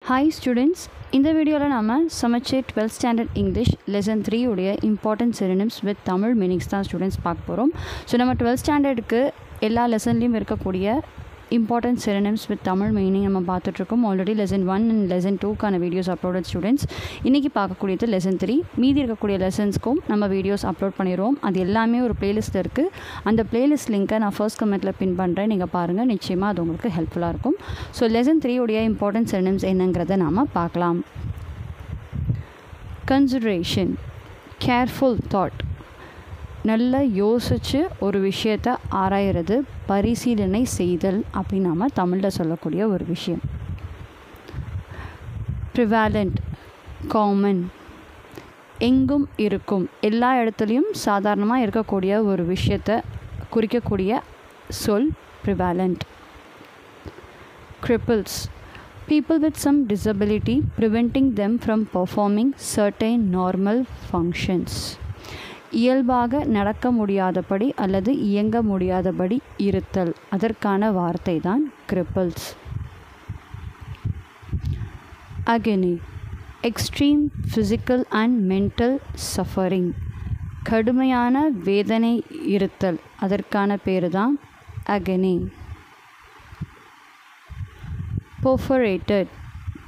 Hi students, இந்த வீடியோவில் நாம சமச்சீர் 12th ஸ்டாண்டர்ட் இங்கிலீஷ் லெசன் 3 உடைய important synonyms with Tamil meanings தான் ஸ்டூடெண்ட்ஸ் பார்க்க போகிறோம். ஸோ நம்ம 12th ஸ்டாண்டர்டுக்கு எல்லா லெசன்லேயும் இருக்கக்கூடிய important synonyms with Tamil meaning நம்ம பார்த்துட்ருக்கோம். ஆல்ரெடி லெசன் 1 அண்ட் லெசன் 2க்கான வீடியோஸ் அப்லோடட் ஸ்டூடெண்ட்ஸ். இன்றைக்கி பார்க்கக்கூடியது லெசன் 3. மீதி இருக்கக்கூடிய லெசன்ஸ்க்கும் நம்ம வீடியோஸ் அப்லோட் பண்ணிடுவோம். அது எல்லாமே ஒரு பிளேலிஸ்ட்டில் இருக்குது. அந்த பிளேலிஸ்ட் லிங்க்கை நான் ஃபர்ஸ்ட் கமெண்ட்டில் பின் பண்ணுறேன். நீங்கள் பாருங்கள், நிச்சயமாக அது உங்களுக்கு ஹெல்ப்ஃபுல்லாக இருக்கும். ஸோ லெசன் 3 உடைய இம்பார்ட்டன்ட் சினோனிம்ஸ் என்னங்கிறத நாம் பார்க்கலாம். கன்சிடரேஷன், கேர்ஃபுல் தாட், நல்ல யோசித்து ஒரு விஷயத்தை ஆராயிறது, பரிசீலனை செய்தல் அப்படின்னு நாம் தமிழில் சொல்லக்கூடிய ஒரு விஷயம். ப்ரிவாலண்ட், காமன், எங்கும் இருக்கும், எல்லா இடத்துலையும் சாதாரணமாக இருக்கக்கூடிய ஒரு விஷயத்தை குறிக்கக்கூடிய சொல் ப்ரிவாலண்ட். cripples, people with some disability preventing them from performing certain normal functions. இயல்பாக நடக்க முடியாதபடி அல்லது இயங்க முடியாதபடி இருத்தல், அதற்கான வார்த்தை தான் cripples. agony, extreme physical and mental suffering, கடுமையான வேதனை இருத்தல், அதற்கான பேர் தான் agony. perforated,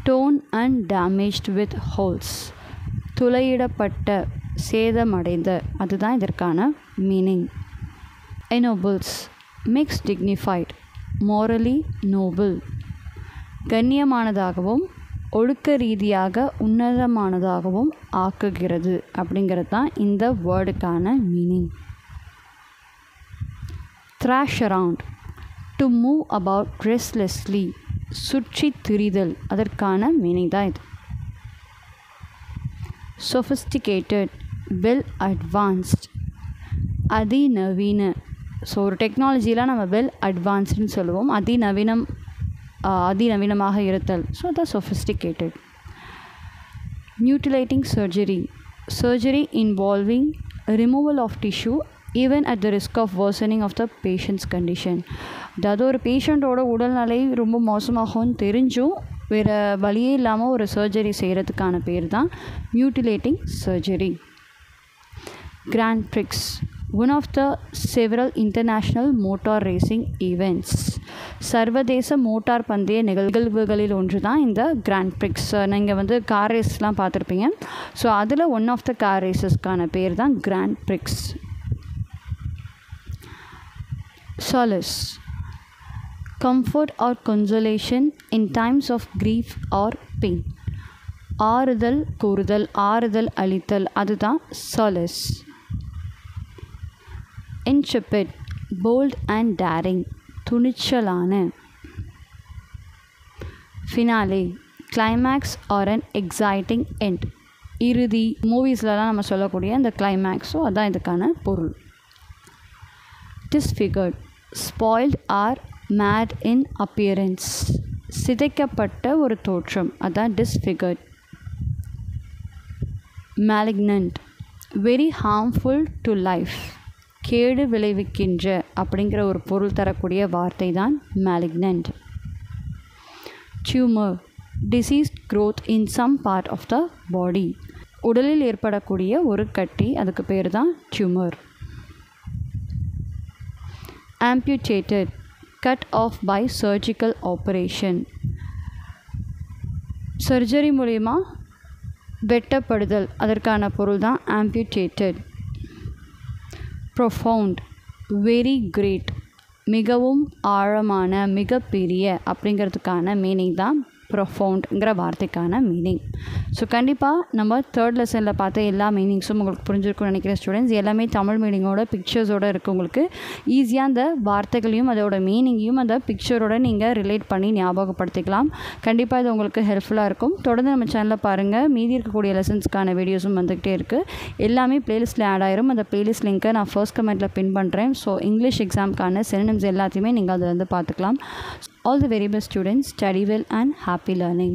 torn and damaged with holes, துளையிடப்பட்ட, சேதமடைந்த, அதுதான் இதற்கான meaning. ennobles, makes dignified, morally noble, கண்ணியமானதாகவும் ஒழுக்க ரீதியாக உன்னதமானதாகவும் ஆக்குகிறது அப்படிங்கிறது தான் இந்த வேர்டுக்கான meaning. thrash around, to move about restlessly, சுற்றி திரிதல், அதற்கான மீனிங் தான் இது. sophisticated, well advanced, அதிநவீன. ஸோ ஒரு டெக்னாலஜியில் நம்ம வெல் அட்வான்ஸ்டுன்னு சொல்லுவோம். அதிநவீனமாக இருத்தல், ஸோ அதான் sophisticated. mutilating surgery, surgery involving removal of tissue even at the risk of worsening of the patient's condition. அதாவது ஒரு பேஷண்ட்டோட உடல்நிலை ரொம்ப மோசமாகும்னு தெரிஞ்சும் வேறு வழியே இல்லாமல் ஒரு சர்ஜரி செய்கிறதுக்கான பேர் தான் mutilating surgery. Grand prix, one of the several international motor racing events, சர்வதேச மோட்டார் பந்தய நிகழ்வுகளில் ஒன்று தான் இந்த கிராண்ட் பிரிக்ஸ். நீங்கள் கார் ரேஸ்லாம் பார்த்துருப்பீங்க. ஸோ அதில் ஒன் ஆஃப் த கார் ரேசஸ்க்கான பேர் தான் grand prix. solace, comfort or consolation in times of grief or pain, ஆறுதல் கூறுதல், ஆறுதல் அளித்தல், அதுதான் solace. intrepid, bold and daring, துணிச்சலான. finale, climax or an exciting end, இறுதி. மூவிஸ்லலாம் நம்ம சொல்லக்கூடிய அந்த கிளைமேக்ஸோ அதான் இதுக்கான பொருள். disfigured, spoiled or mad in appearance, சிதைக்கப்பட்ட ஒரு தோற்றம், அதான் disfigured. malignant, very harmful to life, கேடு விளைவிக்கின்ற அப்படிங்கிற ஒரு பொருள் தரக்கூடிய வார்த்தை தான் malignant. tumor, diseased growth in some part of the body, உடலில் ஏற்படக்கூடிய ஒரு கட்டி, அதுக்கு பேர் தான் tumor. amputated, cut off by surgical operation, surgery மூலிமா வெட்டப்படுதல், அதற்கான பொருள் தான் amputated. profound, very great, மிகவும் ஆழமான, மிகப்பெரிய அப்படிங்கிறதுக்கான மீனிங் தான் ப்ரொஃபவுண்ட்ங்கிற வார்த்தைக்கான மீனிங். ஸோ கண்டிப்பாக நம்ம தேர்ட் லெசனில் பார்த்த எல்லா மீனிங்ஸும் உங்களுக்கு புரிஞ்சிருக்கும்னு நினைக்கிறேன் ஸ்டூடெண்ட்ஸ். எல்லாமே தமிழ் மீனிங்கோட பிக்சர்ஸோடு இருக்குது. உங்களுக்கு ஈஸியாக அந்த வார்த்தைகளையும் அதோட மீனிங்கையும் அந்த பிக்சரோட நீங்கள் ரிலேட் பண்ணி ஞாபகப்படுத்திக்கலாம். கண்டிப்பாக இது உங்களுக்கு ஹெல்ப்ஃபுல்லாக இருக்கும். தொடர்ந்து நம்ம சேனலில் பாருங்கள், மீதி இருக்கக்கூடிய லெசன்ஸ்க்கான வீடியோஸும் வந்துகிட்டே இருக்குது. எல்லாமே பிளேலிஸ்ட்டில் ஆட் ஆயிரும். அந்த பிளேலிஸ்ட் லிங்க்கை நான் ஃபர்ஸ்ட் கமெண்ட்டில் பின் பண்ணுறேன். ஸோ இங்கிலீஷ் எக்ஸாமுக்கான சினோனிம்ஸ் எல்லாத்தையுமே நீங்கள் அதில் பார்த்துக்கலாம். All the very best students, study well and happy learning.